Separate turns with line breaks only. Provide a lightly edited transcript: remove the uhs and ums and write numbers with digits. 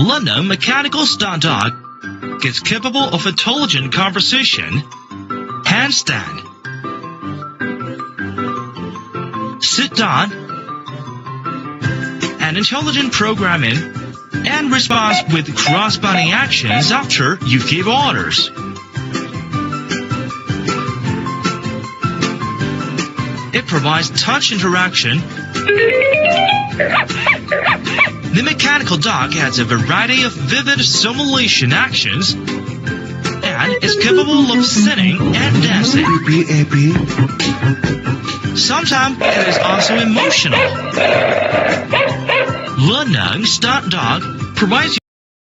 London mechanical stunt dog is capable of intelligent conversation, handstand, sit down, and intelligent programming, and responds with cross-body actions after you give orders. It provides touch interaction. The mechanical dog has a variety of vivid simulation actions and is capable of singing and dancing. Sometimes it is also emotional. London Stunt Dog provides